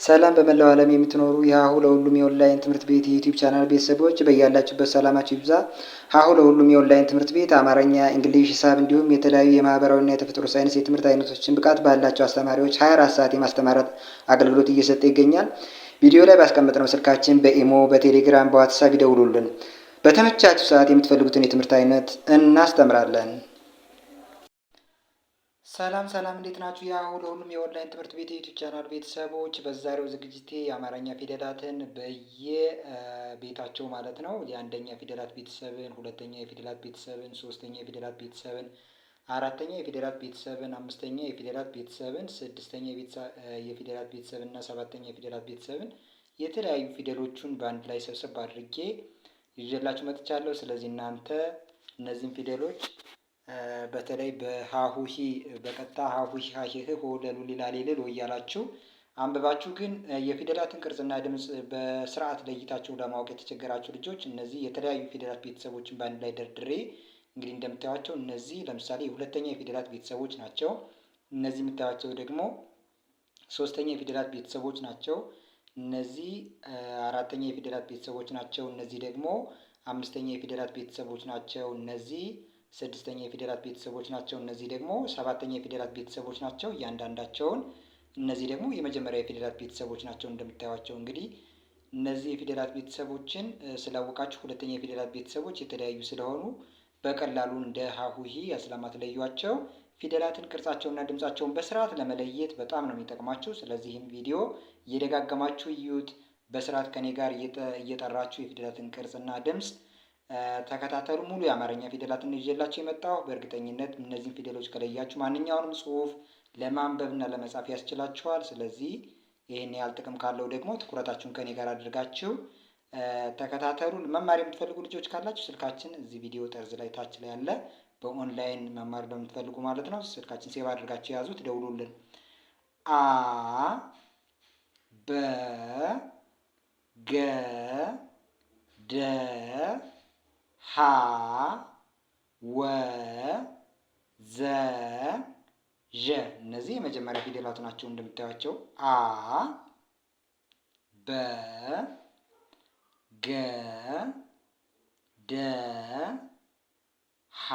ሰላም በመላው ዓለም የምትኖሩ የሀሁ ለሁሉም የኦንላይን ትምህርት ቤት የዩቲዩብ ቻናል ቤተሰቦች በያላችሁበት ሰላማችሁ ይብዛ። ሀሁ ለሁሉም የኦንላይን ትምህርት ቤት አማርኛ፣ እንግሊዝ፣ ሂሳብ እንዲሁም የተለያዩ የማህበራዊና የተፈጥሮ ሳይንስ የትምህርት አይነቶችን ብቃት ባላቸው አስተማሪዎች 24 ሰዓት የማስተማር አገልግሎት እየሰጠ ይገኛል። ቪዲዮ ላይ ባስቀመጥነው ስልካችን በኢሞ፣ በቴሌግራም፣ በዋትሳፕ ይደውሉልን። በተመቻችሁ ሰዓት የምትፈልጉትን የትምህርት አይነት እናስተምራለን። ሰላም እንዴት ናችሁ? የሀሁ ለሁሉም የኦንላይን ትምህርት ቤት የዩቲዩብ ቻናል ቤተሰቦች በዛሬው ዝግጅቴ የአማርኛ ፊደላትን በየቤታቸው ማለት ነው የአንደኛ ፊደላት ቤተሰብን፣ ሁለተኛ የፊደላት ቤተሰብን፣ ሶስተኛ የፊደላት ቤተሰብን፣ አራተኛ የፊደላት ቤተሰብን፣ አምስተኛ የፊደላት ቤተሰብን፣ ስድስተኛ የፊደላት ቤተሰብን እና ሰባተኛ የፊደላት ቤተሰብን የተለያዩ ፊደሎቹን በአንድ ላይ ሰብሰብ አድርጌ ይዤላችሁ መጥቻለሁ። ስለዚህ እናንተ እነዚህን ፊደሎች በተለይ በሀሁሂ በቀጥታ ሀሁሂ ሀሂህ ሆለሉ ሊላሌልል እያላችሁ አንብባችሁ ግን የፊደላትን ቅርጽና ድምፅ በስርዓት ለይታችሁ ለማወቅ የተቸገራችሁ ልጆች እነዚህ የተለያዩ ፊደላት ቤተሰቦችን በአንድ ላይ ደርድሬ እንግዲህ እንደምታዩቸው እነዚህ ለምሳሌ የሁለተኛ የፊደላት ቤተሰቦች ናቸው። እነዚህ የምታዩቸው ደግሞ ሶስተኛ የፊደላት ቤተሰቦች ናቸው። እነዚህ አራተኛ የፊደላት ቤተሰቦች ናቸው። እነዚህ ደግሞ አምስተኛ የፊደላት ቤተሰቦች ናቸው። እነዚህ ስድስተኛ የፊደላት ቤተሰቦች ናቸው። እነዚህ ደግሞ ሰባተኛ የፊደላት ቤተሰቦች ናቸው እያንዳንዳቸውን። እነዚህ ደግሞ የመጀመሪያ የፊደላት ቤተሰቦች ናቸው። እንደምታዩቸው እንግዲህ እነዚህ የፊደላት ቤተሰቦችን ስላወቃችሁ ሁለተኛ የፊደላት ቤተሰቦች የተለያዩ ስለሆኑ በቀላሉ እንደ ሀሁሂ ስለማትለዩቸው ፊደላትን ቅርጻቸውና ድምጻቸውን በስርዓት ለመለየት በጣም ነው የሚጠቅማችሁ። ስለዚህም ቪዲዮ እየደጋገማችሁ እዩት። በስርዓት ከኔ ጋር እየጠራችሁ የፊደላትን ቅርጽና ድምፅ ተከታተሉ። ሙሉ የአማርኛ ፊደላትን ይዤላችሁ የመጣሁ በእርግጠኝነት እነዚህን ፊደሎች ከለያችሁ ማንኛውንም ጽሑፍ ለማንበብና ለመጻፍ ያስችላችኋል። ስለዚህ ይህን ያህል ጥቅም ካለው ደግሞ ትኩረታችሁን ከኔ ጋር አድርጋችሁ ተከታተሉ። መማር የምትፈልጉ ልጆች ካላችሁ ስልካችን እዚህ ቪዲዮ ጠርዝ ላይ ታች ላይ ያለ በኦንላይን መማር ለምትፈልጉ ማለት ነው ስልካችን ሴቭ አድርጋችሁ የያዙት ደውሉልን። በ ገ ደ ሀ ወ ዘ ዠ እነዚህ የመጀመሪያ ፊደላቱ ናቸው። እንደምታዩቸው በ ገ ደ ሀ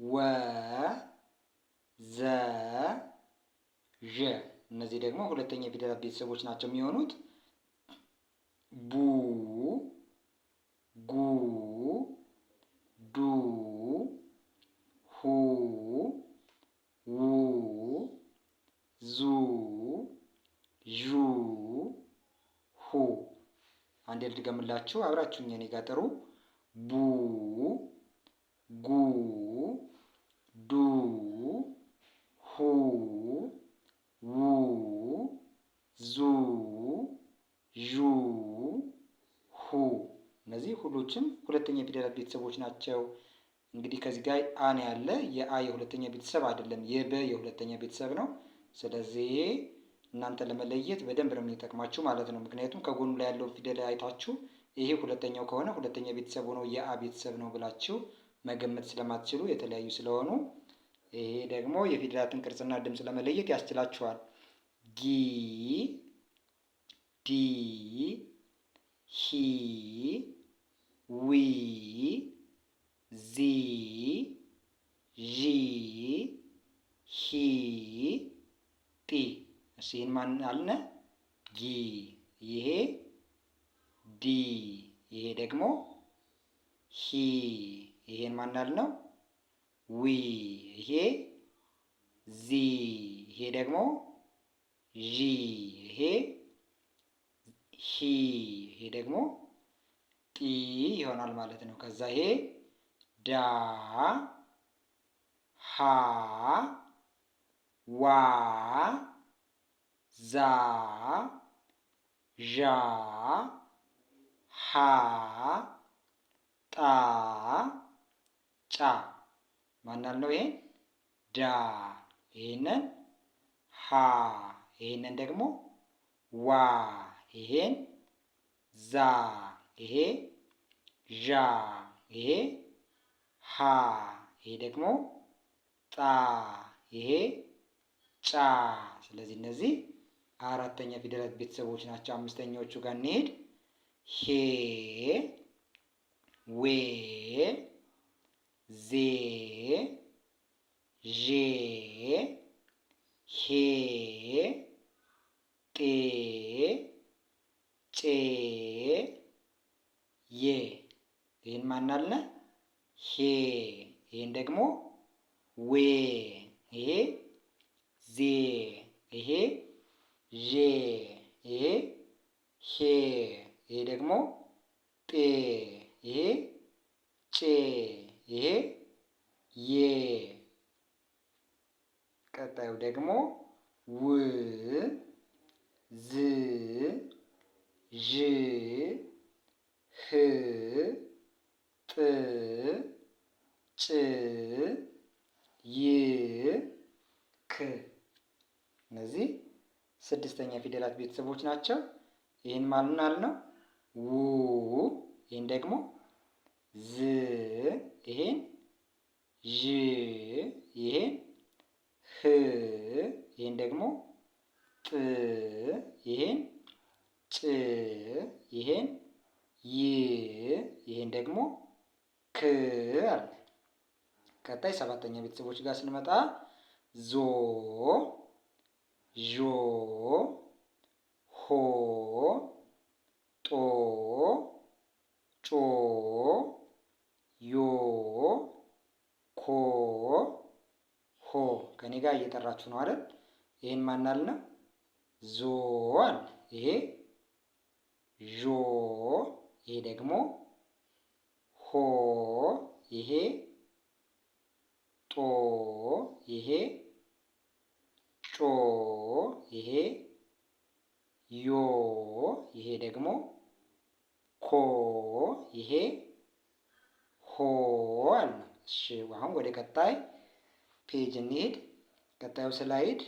ወ ዘ ዠ እነዚህ ደግሞ ሁለተኛ የፊደላት ቤተሰቦች ናቸው የሚሆኑት። ቡ ጉ ዱ ሁ ው ዙ ዡ ሁ አንዴ ልድገምላችሁ አብራችሁኝ እኔ ጋር ጥሩ። ቡ ጉ ዱ ሁ ው ዙ ዡ ሁ እነዚህ ሁሎችም ሁለተኛ የፊደላት ቤተሰቦች ናቸው። እንግዲህ ከዚህ ጋር አን ያለ የአ የሁለተኛ ቤተሰብ አይደለም፣ የበ የሁለተኛ ቤተሰብ ነው። ስለዚህ እናንተ ለመለየት በደንብ ነው የሚጠቅማችሁ ማለት ነው። ምክንያቱም ከጎኑ ላይ ያለውን ፊደል አይታችሁ ይሄ ሁለተኛው ከሆነ ሁለተኛ ቤተሰብ ሆኖ የአ ቤተሰብ ነው ብላችሁ መገመት ስለማትችሉ የተለያዩ ስለሆኑ ይሄ ደግሞ የፊደላትን ቅርጽና ድምፅ ለመለየት ያስችላችኋል። ጊ ዲ ሂ ዊ ዚ ዢ ሂ ጢ እሺ ይህን ማን አልነ? ጊ ይሄ ዲ ይሄ ደግሞ ሂ ይሄን ማን አልነው? ዊ ይሄ ዚ ይሄ ደግሞ ዢ ይሄ ሂ ይሄ ደግሞ ጢ ይሆናል ማለት ነው። ከዛ ይሄ ዳ ሀ ዋ ዛ ዣ ሀ ጣ ጫ ማናል ነው? ይሄን ዳ ይሄንን ሀ ይሄንን ደግሞ ዋ ይሄን ዛ ይሄ ዣ ይሄ ሀ ይሄ ደግሞ ጣ ይሄ ጫ። ስለዚህ እነዚህ አራተኛ ፊደላት ቤተሰቦች ናቸው። አምስተኛዎቹ ጋር እንሄድ። ሄ ዌ ዜ ዤ ሄ ጤ ጬ ዬ። ይህን ማን አለ? ሄ። ይህን ደግሞ ዌ። ይሄ ዜ። ይሄ ዤ። ይሄ ሄ። ይሄ ደግሞ ጤ። ይሄ ጬ። ይሄ ዬ። ቀጣዩ ደግሞ ው ዝ ዥ ህ ጥ ጭ ይ ክ። እነዚህ ስድስተኛ ፊደላት ቤተሰቦች ናቸው። ይህን ማልን ነው? ው። ይህን ደግሞ ዝ። ይሄን ዥ። ይሄን ህ። ይሄን ደግሞ ጥ። ይሄን ጭ። ይሄን ይ። ይሄን ደግሞ ክ አለ። ቀጣይ ሰባተኛ ቤተሰቦች ጋር ስንመጣ ዞ ዦ ሆ ጦ ጮ ዮ ኮ ሆ። ከኔ ጋር እየጠራችሁ ነው አይደል? ይሄን ማን አለ? ዞ አለ። ይሄ ዦ። ይሄ ደግሞ ሆ። ይሄ ጦ። ይሄ ጮ። ይሄ ዮ። ይሄ ደግሞ ኮ። ይሄ ሆ አለ። እሺ አሁን ወደ ቀጣይ ፔጅ እንሂድ። ቀጣዩ ስላይድ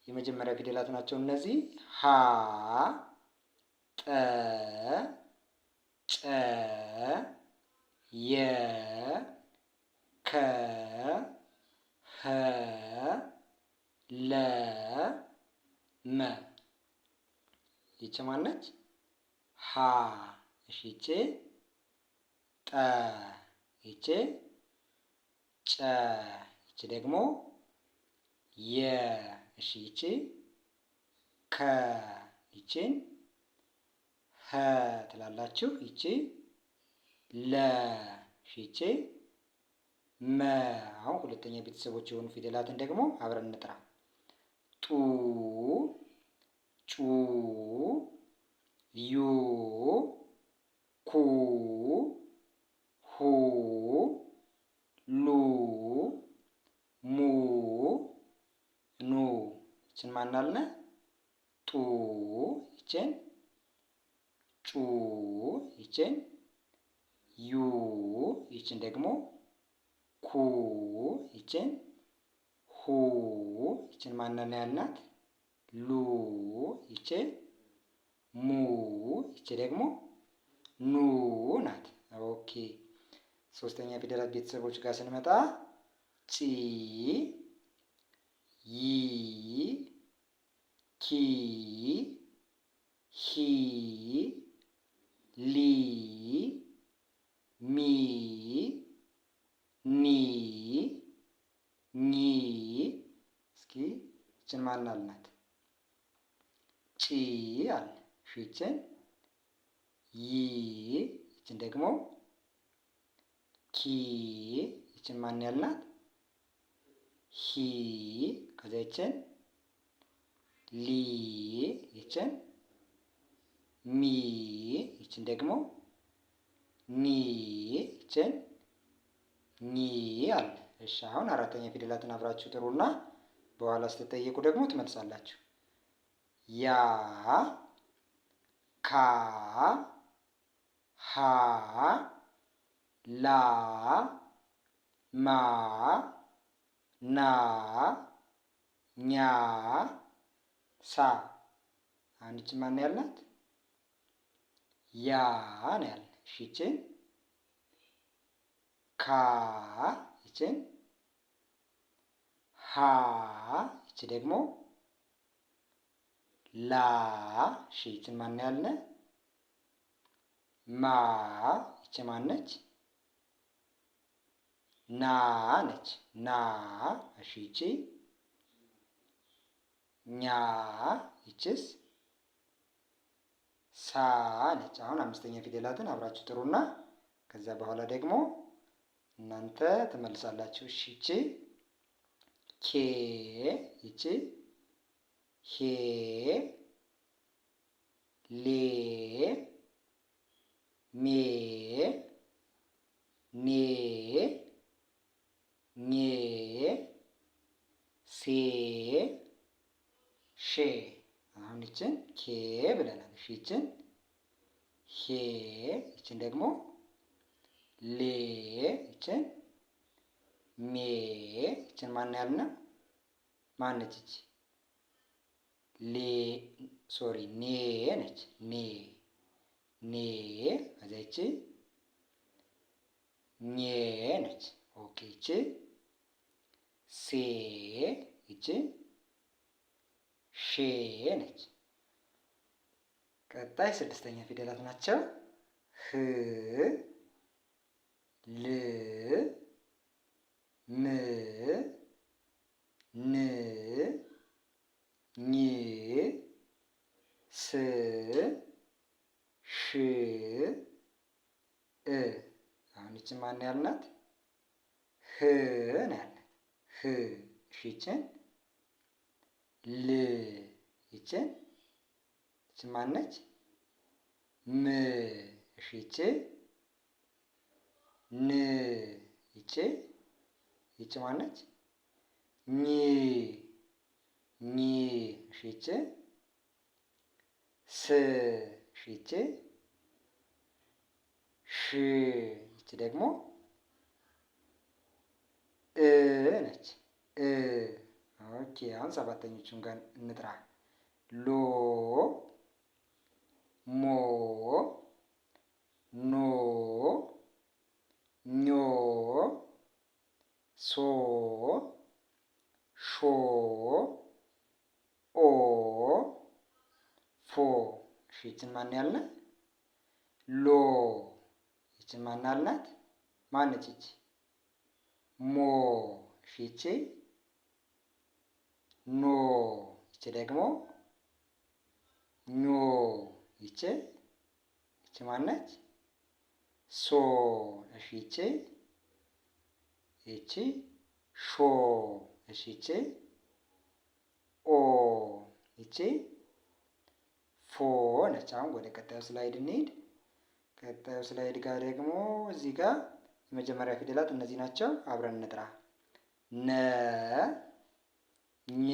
የመጀመሪያ ፊደላት ናቸው እነዚህ። ሀ ጠ ጨ የ ከ ኸ ለ መ። ይቺ ማነች? ሀ። እሺ ይቺ ጠ። ይቺ ጨ። ይቺ ደግሞ የ። እሺ ይቺ ከ። ይቺን ኸ ትላላችሁ። ይቺ ለ። እሺ ይቺ መ። አሁን ሁለተኛ ቤተሰቦች የሆኑ ፊደላትን ደግሞ አብረን እንጥራ። ጡ ጩ ዩ ኩ ሁ ሉ ሙ ኑ። ይችን ማን አልነ? ጡ። ይችን ጩ። ይችን ዩ። ይችን ደግሞ ኩ። ይችን ሁ። ይችን ማንን ያልናት? ሉ። ይች ሙ። ይች ደግሞ ኑ ናት። ኦኬ። ሶስተኛ ፊደላት ቤተሰቦች ጋር ስንመጣ ጪ ይ ኪ ሂ ሊ ሚ ኒ ኚ። እስኪ ይችን ማን አልናት? ጪ አለ። ይችን ይ። ይችን ደግሞ ኪ። ይችን ማን ያልናት? ሂ። ከዛ ይችን ሊ። ይችን ሚ። ይችን ደግሞ ኒ። ይችን ኒ አለ። እሺ አሁን አራተኛ ፊደላትን አብራችሁ ጥሩና በኋላ ስትጠየቁ ደግሞ ትመልሳላችሁ። ያ ካ ሀ ላ ማ ና ኛ ሳ። አሁን ይችን ማን ያልናት? ያ ነው ያልን። እሺ ይችን ካ። ይችን ሀ። ይች ደግሞ ላ እሺ ይችን ማን ያልነ? ማ ይች ማነች? ና ነች። ና እሺ ይቺ ኛ ይችስ ሳ ነች። አሁን አምስተኛ ፊደላትን አብራችሁ ጥሩና ከዛ በኋላ ደግሞ እናንተ ትመልሳላችሁ። እሺ ይቺ ኬ ይቺ ሄ ሌ ሜ ኔ ኜ ሴ ሼ። አሁን ይችን ኬ ብለናል። እሺ ይችን ሄ ይችን ደግሞ ሌ ይችን ሜ ይችን ማን ያልነው? ማነች ይች? ሌ ሶሪ ኔ ነች። ኔ ኔ ከዛ ይቺ ኜ ነች። ኦኬ ይቺ ሴ ይቺ ሼ ነች። ቀጣይ ስድስተኛ ፊደላት ናቸው። ህ ል ም ን ኝ ስ ሽ እ። አሁን ይችን ማን ያልናት? ህ ነው ያልናት። ህ እሺ ይችን ል ይችን ማነች? ም እሺ ይቺ ን ይቺ ማነች? ኝ ኝ እሺ ይቺ ስ እሺ ይቺ ሽ ይቺ ደግሞ እ ነች። እ ኦኬ። አሁን ሰባተኞቹን ጋር እንጥራ። ሎ ሞ ኖ ኞ ሶ ሾ ኦ ፎ። እሺ ይችን ማን ያልነ? ሎ ይችን ማን አልናት? ማነች ይቺ? ሞ እሺ ይቺ ኖ ይቺ ደግሞ ኞ ይቺ ማነች? ሶ እሺ ይቺ ሾ እሺ ይቺ ኦ ይቺ ፎ ነች። አሁን ወደ ቀጣዩ ስላይድ እንሂድ። ቀጣዩ ስላይድ ጋር ደግሞ እዚህ ጋር የመጀመሪያ ፊደላት እነዚህ ናቸው። አብረን እንጥራ። ነ ኘ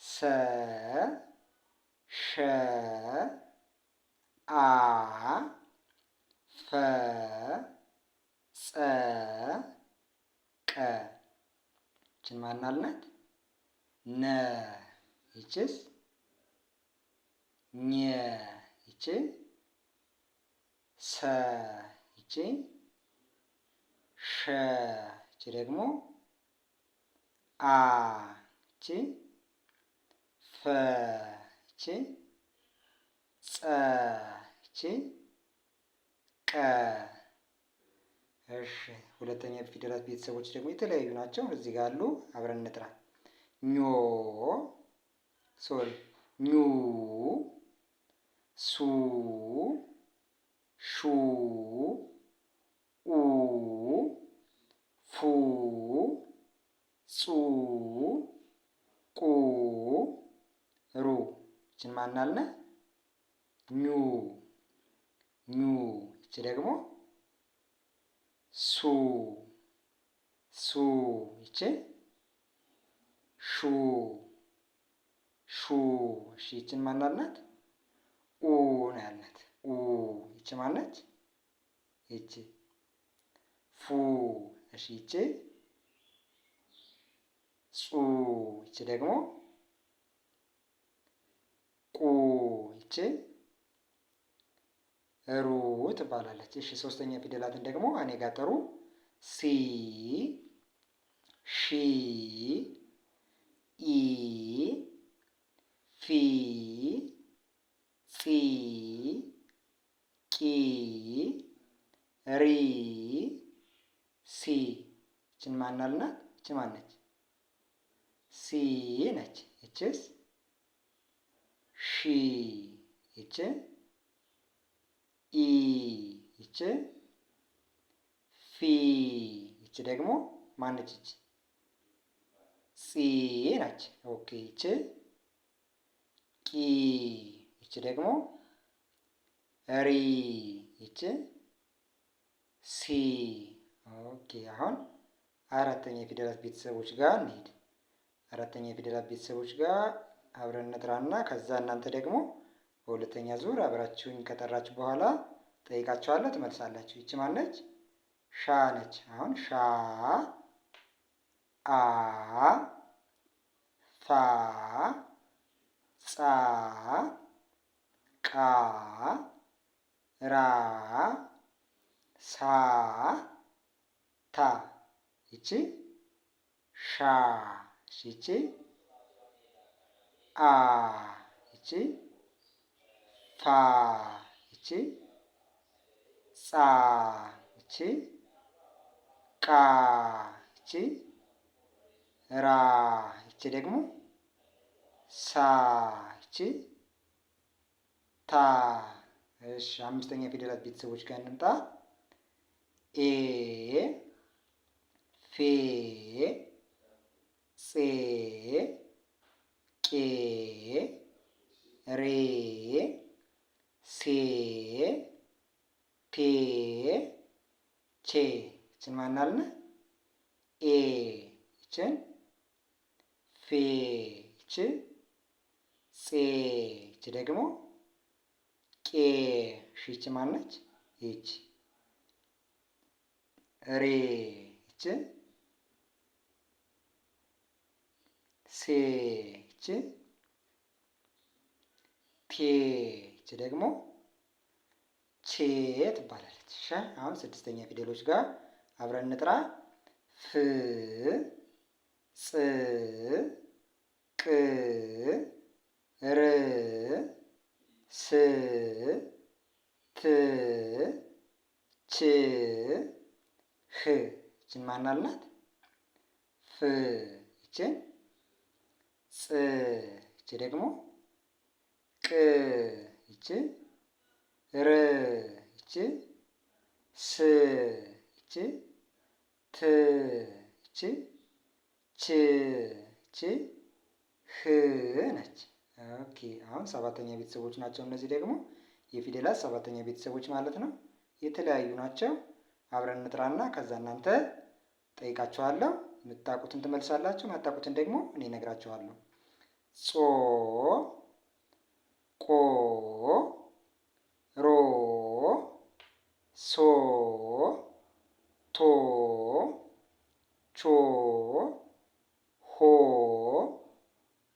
ሰ ሸ አ ፈ ጸ ቀ። ይችን ማን አልናት? ነ ይችስ ኘ ይቺ ሰ ይቺ ሸ ይቺ ደግሞ አ ይቺ ፈ ይቺ ጸ ይቺ ቀ። እሺ ሁለተኛ ፊደላት ቤተሰቦች ደግሞ የተለያዩ ናቸው። እዚህ ጋር አሉ። አብረን እንጥራ። ኞ ሶሪ ኙ ሱ ሹ ኡ ፉ ጹ ቁ ሩ። ይችን ማን አልነ? ኙ ኙ ይቺ ደግሞ ሱ ሱ ይቺ ሹ ሹ። እሺ ይችን ማን አልናት? ኡ ነው ያልናት። ኡ ይቺ ማነች? ይቺ ፉ እሺ ይቺ ጹ ይቺ ደግሞ ቁ ይቺ ሩ ትባላለች። እሺ ሶስተኛ ፊደላትን ደግሞ እኔ ጋር ጥሩ። ሲ ሺ ኢ ሲ። ይችን ማን አልናት? ይች ማን ነች? ሲ ነች። ይችስ ሺ። ይች ኢ። ይች ፊ። ይች ደግሞ ማነች? ይች ፂ ነች። ኦኬ። ይች ቂ። ይች ደግሞ ሪ። ይች ሲ። ኦኬ። አሁን አራተኛ የፊደላት ቤተሰቦች ጋር እንሂድ። አራተኛ የፊደላት ቤተሰቦች ጋር አብረን እንጥራና ከዛ እናንተ ደግሞ በሁለተኛ ዙር አብራችሁኝ ከጠራችሁ በኋላ ጠይቃችኋለሁ፣ ትመልሳላችሁ። ይቺ ማነች? ሻ ነች። አሁን ሻ፣ አ፣ ፋ፣ ጻ፣ ቃ፣ ራ፣ ሳ፣ ታ። ይቺ ሻ። ይቺ አ። ይቺ ፋ። ይቺ ጻ። ይቺ ቃ። ይቺ ራ። ይቺ ደግሞ ሳ። ይቺ ታ። እሺ፣ አምስተኛ ፊደላት ቤተሰቦች ጋር እንምጣ። ኤ፣ ፌ፣ ጼ፣ ቄ፣ ሬ፣ ሴ፣ ቴ፣ ቼ። ይችን ማን አልን? ኤ። ይችን ፌ። ይች ጼ። ይች ደግሞ ቄ። ይች ማነች? ይች ሬ። ይች ሴ። ይች ቴ። ይች ደግሞ ቼ ትባላለች። እሺ፣ አሁን ስድስተኛ ፊደሎች ጋር አብረን እንጥራ። ፍ፣ ፅ፣ ቅ፣ ር፣ ስ፣ ት፣ ች፣ ህ። ይችን ማን አልናት? ፍ። ይችን ፅ። ይች ደግሞ ቅ። ይች ር። ይች ስ። ይች ት። ይች ች። ይች ህ ነች። ኦኬ። አሁን ሰባተኛ ቤተሰቦች ናቸው። እነዚህ ደግሞ የፊደላት ሰባተኛ ቤተሰቦች ማለት ነው። የተለያዩ ናቸው። አብረን እንጥራና ከዛ እናንተ ጠይቃችኋለሁ። የምታውቁትን ትመልሳላችሁ፣ የማታውቁትን ደግሞ እኔ እነግራችኋለሁ። ጾ፣ ቆ፣ ሮ፣ ሶ፣ ቶ፣ ቾ፣ ሆ፣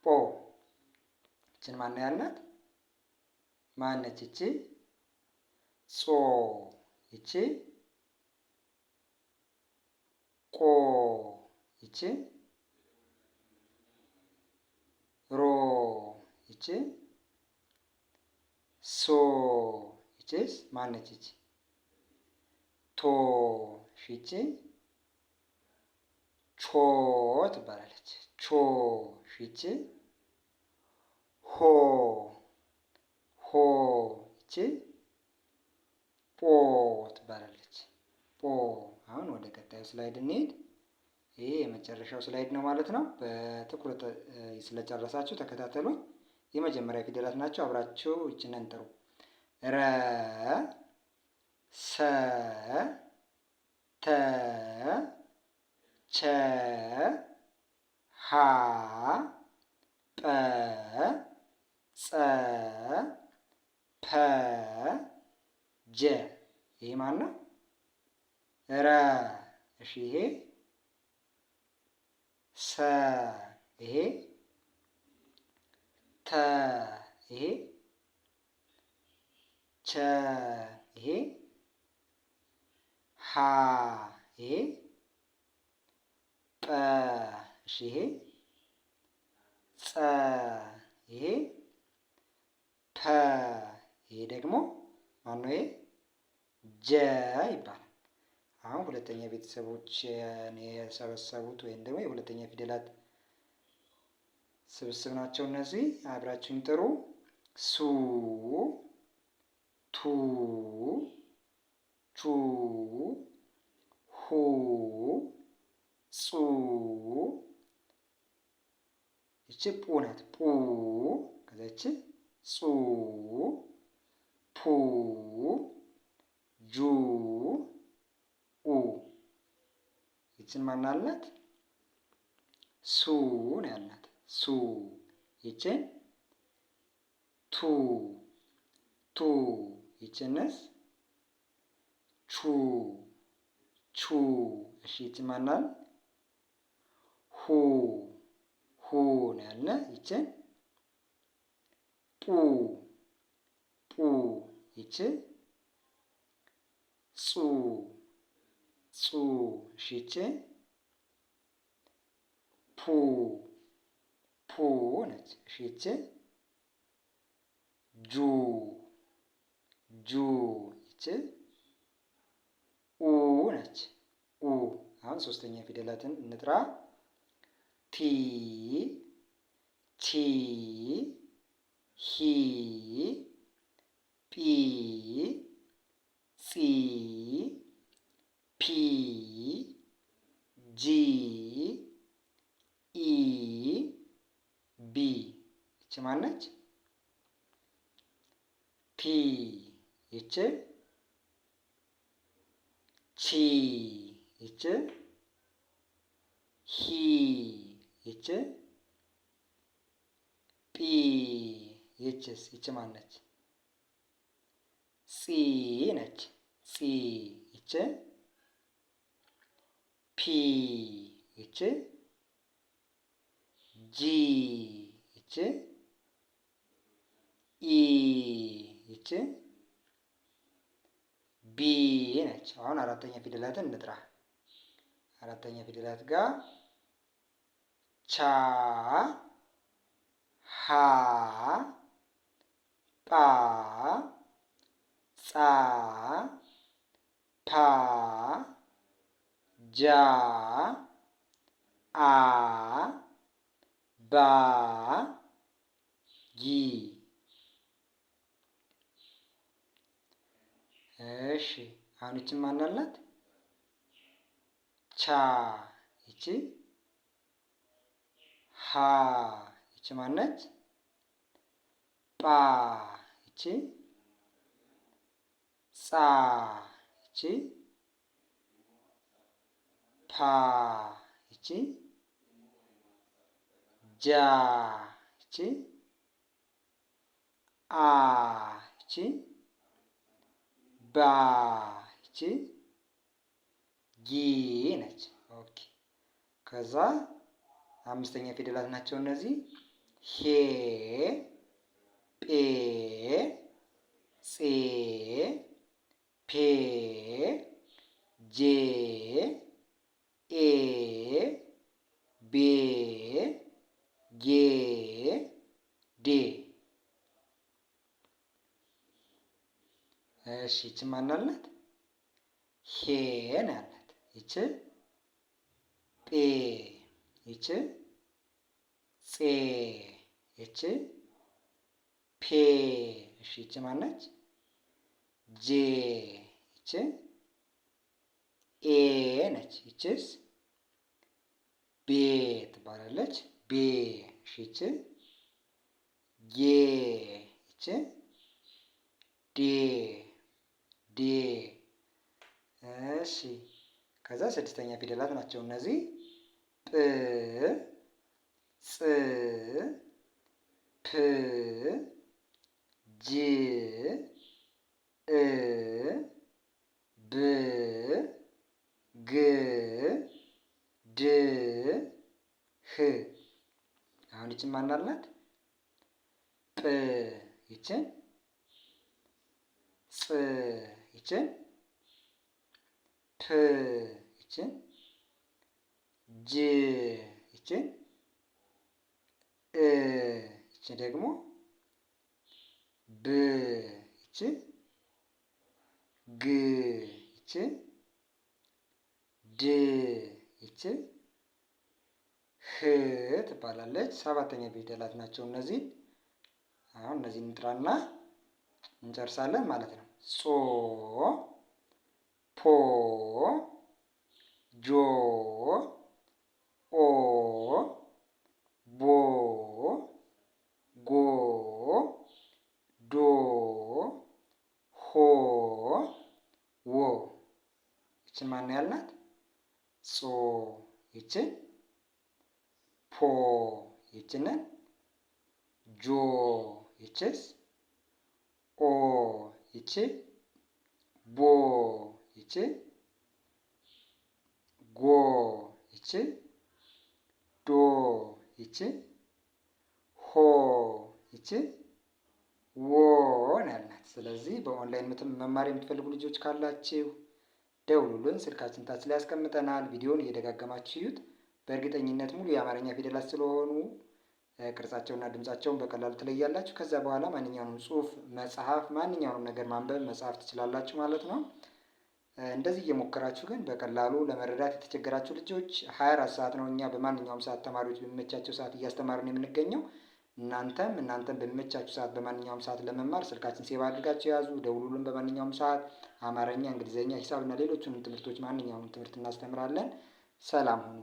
ጶ። ይችን ማን ያልናት? ማነች? ይቺ ጾ። ይቺ ቆ። ይቺ ሮ። ይቺ ሶ። ይቺስ ማነች? ይቺ ቶ። ይቺ ቾ ትባላለች። ቾ። ይቺ ሆ። ሆ። ይቺ ጶ ትባላለች። ጶ። አሁን ወደ ቀጣዩ ስላይድ እንሄድ። ይሄ የመጨረሻው ስላይድ ነው ማለት ነው። በትኩረት ስለጨረሳችሁ ተከታተሉኝ። የመጀመሪያ ፊደላት ናቸው። አብራችሁ ይችንን ጥሩ። ረ፣ ሰ፣ ተ፣ ቸ፣ ሀ፣ ጰ፣ ጸ፣ ፐ፣ ጀ። ይሄ ማን ነው? ረ። እሺ፣ ይሄ ሰ። ይሄ ተ። ይሄ ቸ። ይሄ ሀ። ይሄ ጰ። እሺ፣ ይሄ ጸ። ይሄ ፐ። ይሄ ደግሞ ማነው? ይሄ ጀ ይባላል። አሁን ሁለተኛ ቤተሰቦች የሰበሰቡት ወይም ደግሞ የሁለተኛ ፊደላት ስብስብ ናቸው እነዚህ። አብራችሁን ጥሩ። ሱ፣ ቱ፣ ቹ፣ ሁ፣ ጹ። ይቺ ፑ ናት። ፑ። ከዛ ይቺ ጹ፣ ፑ፣ ጁ፣ ኡ። ይችን ማን አላት? ሱ ነው ያላት። ሱ። ይችን ቱ፣ ቱ። ይችንስ ቹ፣ ቹ። እሺ ይችን ማን አለ? ሁ፣ ሁ ነው ያለ። ይችን ጡ፣ ጡ። ይች ጹ፣ ጹ። እሺ ይች ፑ፣ ፑ ነች። እሺ ይች ጁ፣ ጁ። ይች ኡ ነች። ኡ። አሁን ሶስተኛ ፊደላትን እንጥራ። ቲ፣ ቺ፣ ሂ፣ ጲ፣ ጺ፣ ፒ፣ ጂ፣ ኢ፣ ቢ። ይች ማነች? ፒ። ይች ቺ። ይች ሂ። ይች ጲ። ይችስ? ይች ማነች? ጺ ነች። ጺ። ይች ፒ። ይች ጂ። ይች ኢ። ይች ቢ ነች። አሁን አራተኛ ፊደላትን እንጥራ። አራተኛ ፊደላት ጋር ቻ፣ ሀ፣ ጳ፣ ጻ፣ ፓ፣ ጃ፣ አ፣ ባ፣ ጊ። እሺ አሁን ይችን ማን አላት? ቻ። ይቺ ሀ። ይቺ ማነች? ጳ። ይቺ ጻ። ይቺ ፓ። ይቺ ጃ። ይቺ አ። ይቺ ባ። ይቺ ጊ ነች። ኦኬ። ከዛ አምስተኛ ፊደላት ናቸው እነዚህ። ሄ፣ ጴ፣ ጼ፣ ፔ፣ ጄ፣ ኤ፣ ቤ፣ ጌ፣ ዴ። እሺ ይቺ ማን አላት? ሄ ነው ያላት። ይቺ ጴ። ይቺ ጼ። ይቺ ፔ። እሺ ይቺ ማነች? ጄ። ይቺ ኤ ነች። ይቺስ ቤ ትባላለች። ቤ። እሺ ይቺ ጌ። ይቺ ዴ፣ ዴ። እሺ ከዛ ስድስተኛ ፊደላት ናቸው እነዚህ። ጵ፣ ፅ፣ ፕ፣ ጅ፣ እ፣ ብ፣ ግ፣ ድ፣ ህ። አሁን ይችን ማን አላት? ጵ። ይችን ፅ። ይችን ፕ። ይችን ጅ። ይችን እ። ይችን ደግሞ ብ። ይችን ግ። ይችን ድ ይቺ ህ ትባላለች። ሰባተኛ ፊደላት ናቸው እነዚህ። አሁን እነዚህ እንጥራና እንጨርሳለን ማለት ነው። ጾ ፖ ጆ ኦ ቦ ጎ ዶ ሆ ዎ። ይችን ማን ያልናት? ጾ ይችን፣ ፖ ይችንን፣ ጆ ይችስ፣ ኦ ይቺ፣ ቦ ይቺ፣ ጎ ይቺ፣ ዶ ይቺ፣ ሆ ይቺ፣ ዎ ነው ያልናት። ስለዚህ በኦንላይን መማር የምትፈልጉ ልጆች ካላችሁ ደውሉልን። ስልካችን ታች ላይ ያስቀምጠናል። ቪዲዮውን እየደጋገማችሁ እዩት። በእርግጠኝነት ሙሉ የአማርኛ ፊደላት ስለሆኑ ቅርጻቸውና ድምጻቸውን በቀላሉ ትለያላችሁ። ከዛ በኋላ ማንኛውንም ጽሑፍ መጽሐፍ፣ ማንኛውንም ነገር ማንበብ መጻፍ ትችላላችሁ ማለት ነው። እንደዚህ እየሞከራችሁ ግን በቀላሉ ለመረዳት የተቸገራችሁ ልጆች 24 ሰዓት ነው እኛ በማንኛውም ሰዓት ተማሪዎች በሚመቻቸው ሰዓት እያስተማርን የምንገኘው። እናንተም በሚመቻችሁ ሰዓት በማንኛውም ሰዓት ለመማር ስልካችን ሴቭ አድርጋችሁ የያዙ፣ ደውሉልን። በማንኛውም ሰዓት አማርኛ፣ እንግሊዝኛ፣ ሂሳብና ሌሎቹንም ትምህርቶች ማንኛውንም ትምህርት እናስተምራለን። ሰላም ሁኑ።